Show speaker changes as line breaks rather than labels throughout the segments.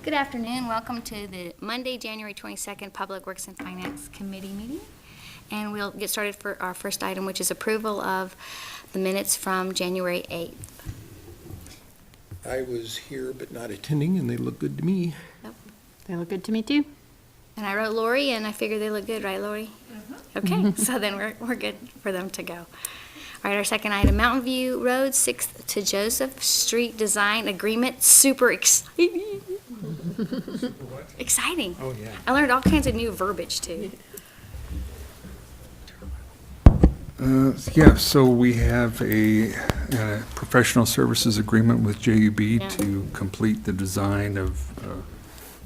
Good afternoon. Welcome to the Monday, January 22nd Public Works and Finance Committee meeting. And we'll get started for our first item, which is approval of the minutes from January 8th.
I was here but not attending, and they look good to me.
Yep.
They look good to me, too.
And I wrote Lori, and I figured they look good, right, Lori? Okay, so then we're good for them to go. All right, our second item, Mountain View Road, 6th to Joseph Street Design Agreement. Super exciting. Exciting.
Oh, yeah.
I learned all kinds of new verbiage, too.
So we have a professional services agreement with JUB
Yeah.
to complete the design of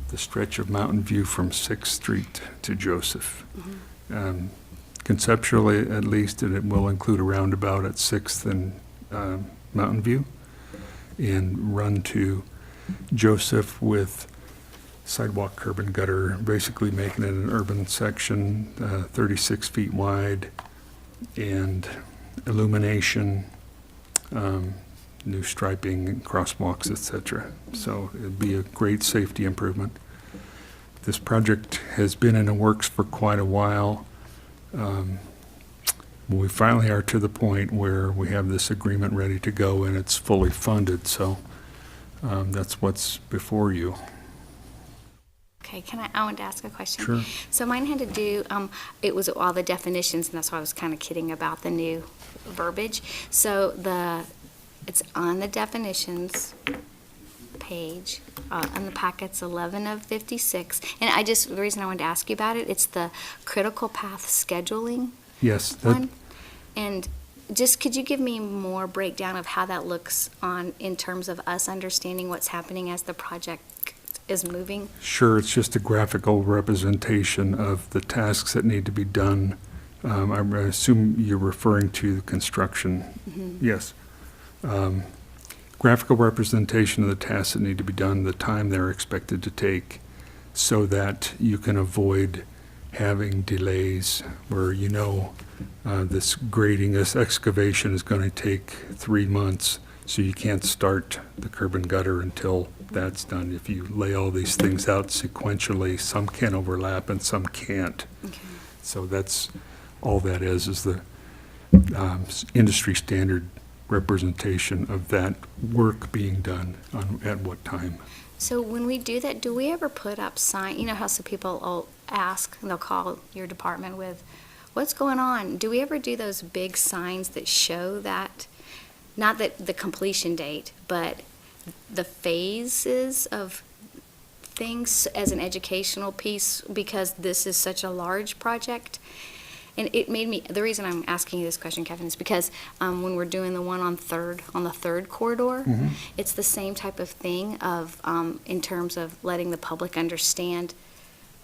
the stretch of Mountain View from 6th Street to Joseph. Conceptually, at least, it will include a roundabout at 6th and Mountain View and run to Joseph with sidewalk, curb, and gutter, basically making it an urban section, 36 feet wide, and illumination, new striping, and crosswalks, etc. So it'd be a great safety improvement. This project has been in the works for quite a while. We finally are to the point where we have this agreement ready to go and it's fully funded, so that's what's before you.
Okay, I want to ask a question.
Sure.
So mine had to do, it was all the definitions, and that's why I was kind of kidding about the new verbiage. So it's on the definitions page, on the packets 11 of 56. And the reason I wanted to ask you about it, it's the critical path scheduling
Yes,
one. And just, could you give me more breakdown of how that looks in terms of us understanding what's happening as the project is moving?
sure, it's just a graphical representation of the tasks that need to be done. I assume you're referring to the construction.
Mm-hmm.
Yes. Graphical representation of the tasks that need to be done, the time they're expected to take, so that you can avoid having delays where this grading, this excavation is going to take 3 months, so you can't start the curb and gutter until that's done. If you lay all these things out sequentially, some can overlap and some can't.
Okay.
So that's all that is the industry standard representation of that work being done at what time.
So when we do that, do we ever put up sign? You know how some people will ask, and they'll call your department with, what's going on? Do we ever do those big signs that show that, not that the completion date, but the phases of things as an educational piece, because this is such a large project? And it made me, the reason I'm asking you this question, Kevin, is because when we're doing the one on the third corridor,
Mhm.
it's the same type of thing of, in terms of letting the public understand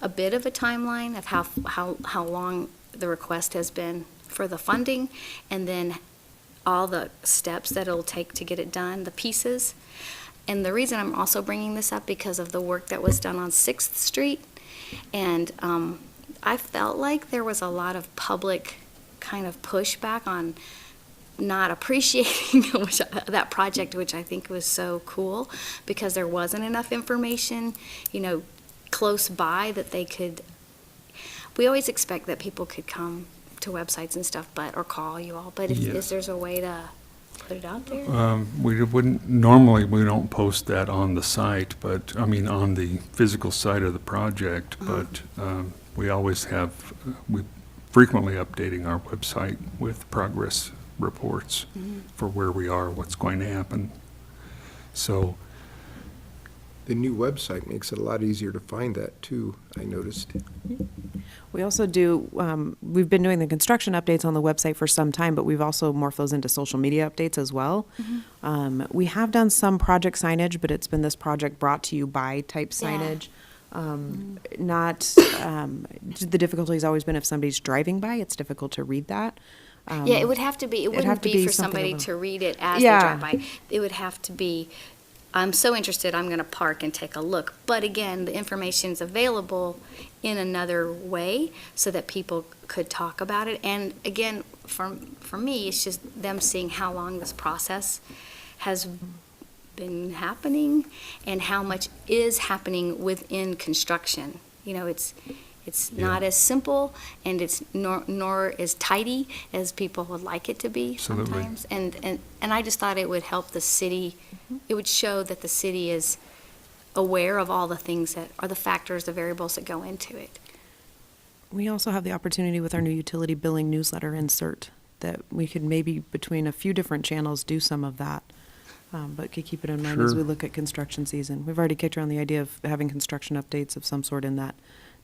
a bit of a timeline of how long the request has been for the funding, and then all the steps that it'll take to get it done, the pieces. And the reason I'm also bringing this up because of the work that was done on 6th Street, and I felt like there was a lot of public kind of pushback on not appreciating that project, which I think was so cool, because there wasn't enough information, close by that they could. We always expect that people could come to websites and stuff, or call you all, but if there's a way to put it out there?
Normally we don't post that on the site, but, on the physical side of the project, but we always we frequently updating our website with progress reports for where we are, what's going to happen. So,
The new website makes it a lot easier to find that, too, I noticed.
We also do, we've been doing the construction updates on the website for some time, but we've also morphed those into social media updates as well. We have done some project signage, but it's been this project brought to you by type signage. The difficulty has always been if somebody's driving by, it's difficult to read that.
Yeah, it would have to be, it
it'd have
wouldn't
to
be
be
for
something
somebody
a little-
to read it as
Yeah.
they drive by. It would have to be, I'm so interested, I'm going to park and take a look. But again, the information's available in another way so that people could talk about it. And again, for me, it's just them seeing how long this process has been happening and how much is happening within construction. You know, it's not as simple, and it's nor as tidy as people would like it to be
Absolutely.
sometimes. And I just thought it would help the city, it would show that the city is aware of all the things that are the factors, the variables that go into it.
We also have the opportunity with our new utility billing newsletter insert that we could maybe between a few different channels do some of that. But could keep it in mind as
Sure.
we look at construction season. We've already kicked around the idea of having construction updates of some sort in that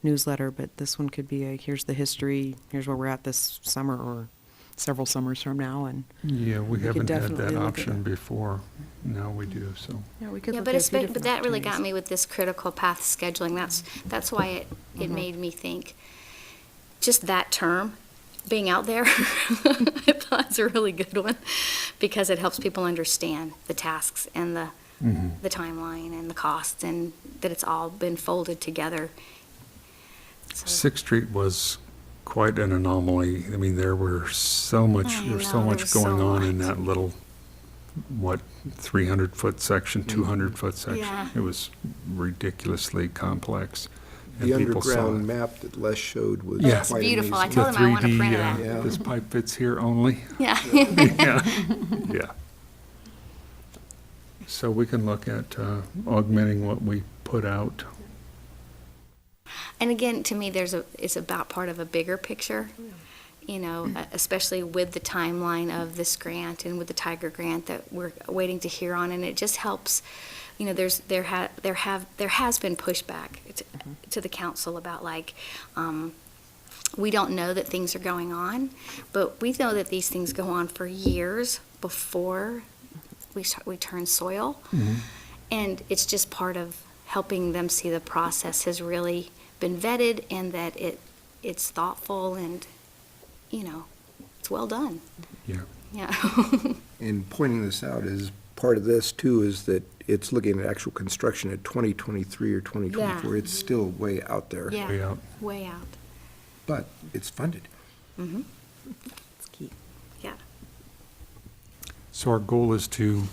newsletter, but this one could be here's the history, here's where we're at this summer or several summers from now, and
Yeah, we
could
haven't had
definitely
that
look at
option
that.
before. Now we do, so.
yeah, we could
Yeah,
look
but
at a few
but
different
that really got
opportunities.
me with this critical path scheduling. That's why it made me think, just that term, being out there, I thought it's a really good one, because it helps people understand the tasks and the timeline and the costs, and that it's all been folded together. So-
Sixth Street was quite an anomaly. I mean, there was so
I
much
know, there was so
going on in
much.
that little, 300-foot section, 200-foot section.
Yeah.
It was ridiculously complex. And
The
people saw
underground
it.
map that Les showed was
Yeah.
It's
quite
beautiful. I
amazing.
told him I want to
3D,
print it out.
Yeah.
This pipe fits here only.
Yeah.
Yeah, yeah. So we can look at augmenting what we put out.
And again, to me, it's about part of a bigger picture, you know, especially with the timeline of this grant and with the Tiger grant that we're waiting to hear on, and it just helps. You know, there has been pushback to the council about like, we don't know that things are going on, but we know that these things go on for years before we turn soil, and it's just part of helping them see the process has really been vetted and that it's thoughtful and, you know, it's well done.
Yeah.
Yeah.
And pointing this out is, part of this too is that it's looking at actual construction at 2023 or 2024.
Yeah.
It's still way out there.
Yeah.
Way out.
Way out.
But it's funded.
Mm-hmm.
It's key.
Yeah.
So our goal is to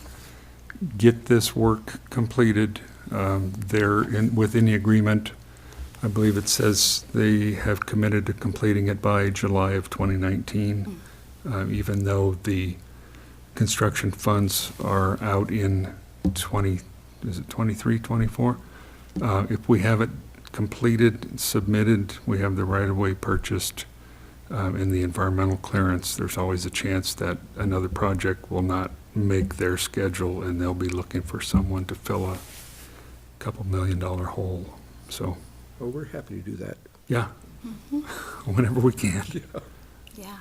get this work completed. Within the agreement, I believe it says they have committed to completing it by July of 2019, even though the construction funds are out in 23, 24? If we have it completed, submitted, we have the right-of-way purchased, and the environmental clearance, there's always a chance that another project will not make their schedule, and they'll be looking for someone to fill a $2 million hole. So,
Well, we're happy to do that.
yeah, whenever we can.
Yeah.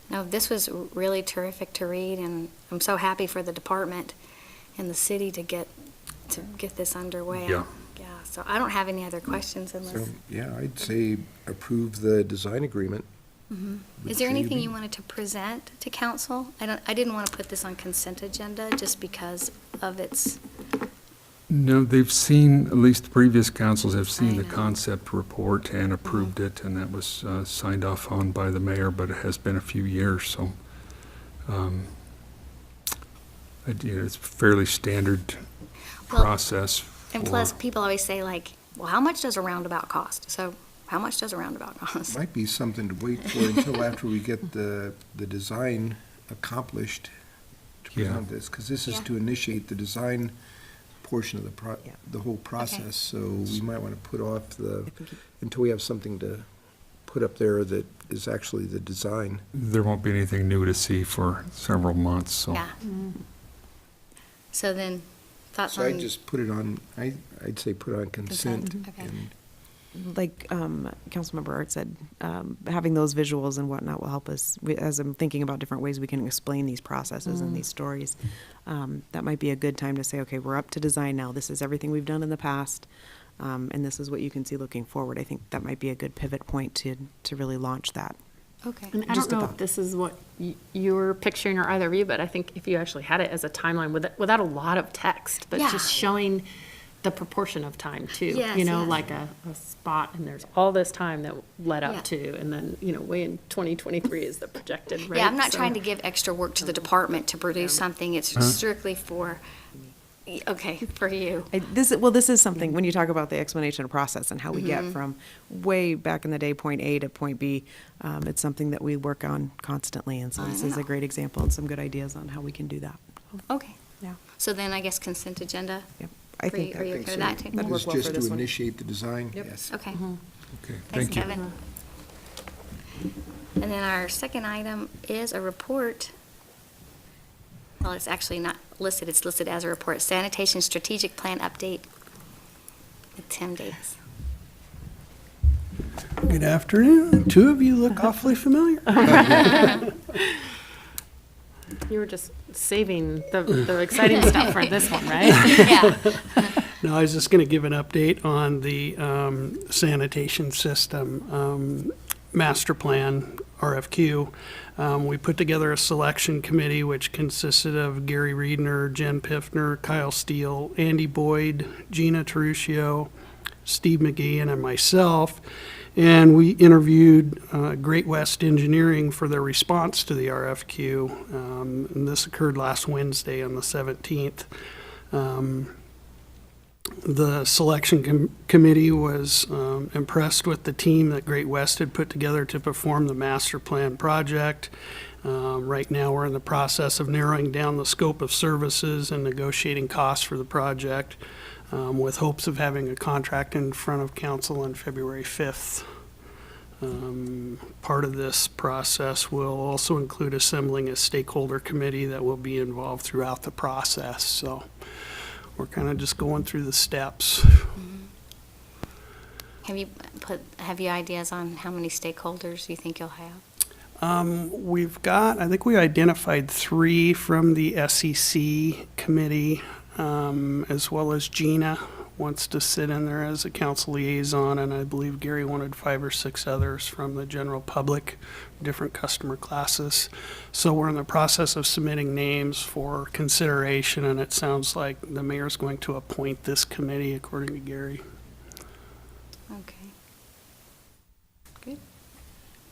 No, this was really terrific to read, and I'm so happy for the department and the city to get this underway.
Yeah.
Yeah, so I don't have any other questions
So,
unless,
yeah, I'd say approve the design agreement. with
is there anything
JV.
you wanted to present to council? I didn't want to put this on consent agenda just because of its,
No, they've seen, at least the previous councils have seen
I
the
know.
concept report and approved it, and that was signed off on by the mayor, but it has been a few years, so it's a fairly standard
Well,
process.
and
for-
plus, people always say like, well, how much does a roundabout cost? So how much does a roundabout cost?
Might be something to wait for until after we get the design accomplished to
Yeah.
present this, because this is
Yeah.
to initiate the design portion of
Yeah.
the whole process. So we might want to put off until we have something to put up there that is actually the design.
There won't be anything new to see for several months, so.
Yeah. So then, thoughts
So
on?
I'd just put it on, I'd say put it on consent.
Okay.
and-
Like Councilmember Art said, having those visuals and whatnot will help us, as I'm thinking about different ways we can explain these processes and these stories. That might be a good time to say, okay, we're up to design now. This is everything we've done in the past, and this is what you can see looking forward. I think that might be a good pivot point to really launch that.
Okay.
And I
Just
don't know
about.
if this is what you're picturing or either of you, but I think if you actually had it as a timeline without a lot of text, but
Yeah.
just showing the proportion of time too.
Yes,
You know,
yes.
like a spot, and there's all this time that led
Yeah.
up to, and then, way in 2023 is the projected rate.
Yeah, I'm not
so-
trying to give extra work to the department to produce something. It's strictly for Okay, for you.
This is something, when you talk about the explanation process and how we get from way back in the day, point A to point B, it's something that we work on constantly, and so this is a great example and some good ideas on how we can do that.
Okay.
Yeah.
So then I guess consent agenda?
Yep. I think
Are you
that,
okay with that too?
That'd
That
work
is
well for
just
this
to
one.
initiate the design?
Yep.
Yes.
Okay.
Okay,
Thanks,
thank you.
Kevin. And then our second item is a report. Well, it's actually not listed, it's listed as a report, Sanitation Strategic Plan Update with Tim Davis.
Good afternoon. Two of you look awfully familiar.
You were just saving the exciting stuff for this one, right?
Yeah.
No, I was just going to give an update on the sanitation system master plan, RFQ. We put together a selection committee which consisted of Gary Riedner, Jen Piffner, Kyle Steele, Andy Boyd, Gina Teruscio, Steve McGee, and myself. And we interviewed Great West Engineering for their response to the RFQ. And this occurred last Wednesday on the 17th. The selection committee was impressed with the team that Great West had put together to perform the master plan project. Right now, we're in the process of narrowing down the scope of services and negotiating costs for the project, with hopes of having a contract in front of council on February 5th. Part of this process will also include assembling a stakeholder committee that will be involved throughout the process. So we're kind of just going through the steps.
Have you ideas on how many stakeholders you think you'll have?
I think we identified 3 from the SEC committee, as well as Gina wants to sit in there as a council liaison, and I believe Gary wanted 5 or 6 others from the general public, different customer classes. So we're in the process of submitting names for consideration, and it sounds like the mayor's going to appoint this committee, according to Gary.
Okay. Good.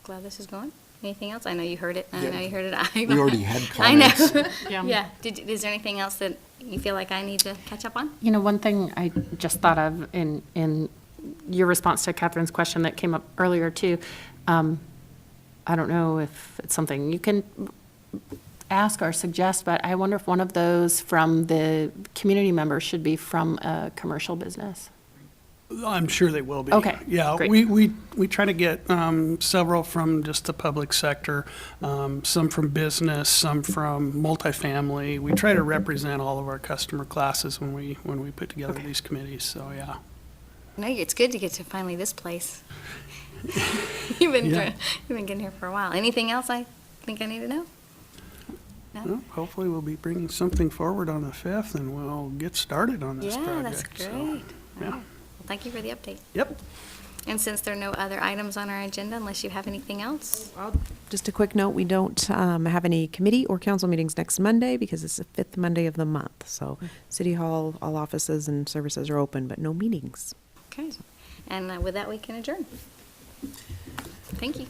Glad this is going. Anything else? I know you heard it. I know you heard it.
We already had
I know.
comments.
Yeah. Is there anything else that you feel like I need to catch up on?
You know, one thing I just thought of in your response to Catherine's question that came up earlier too, I don't know if it's something you can ask or suggest, but I wonder if one of those from the community members should be from a commercial business.
I'm sure they will be.
Okay,
Yeah,
great.
we try to get several from just the public sector, some from business, some from multifamily. We try to represent all of our customer classes when we put together these committees, so yeah.
No, it's good to get to finally this place. You've been getting here for a while. Anything else I think I need to know? No?
Well, hopefully we'll be bringing something forward on the 5th and we'll get started on this project.
Yeah, that's
so,
great.
yeah.
Well, thank you for the update.
Yep.
And since there are no other items on our agenda, unless you have anything else?
Just a quick note, we don't have any committee or council meetings next Monday because it's the 5th Monday of the month. So City Hall, all offices and services are open, but no meetings.
Okay. And with that, we can adjourn. Thank you.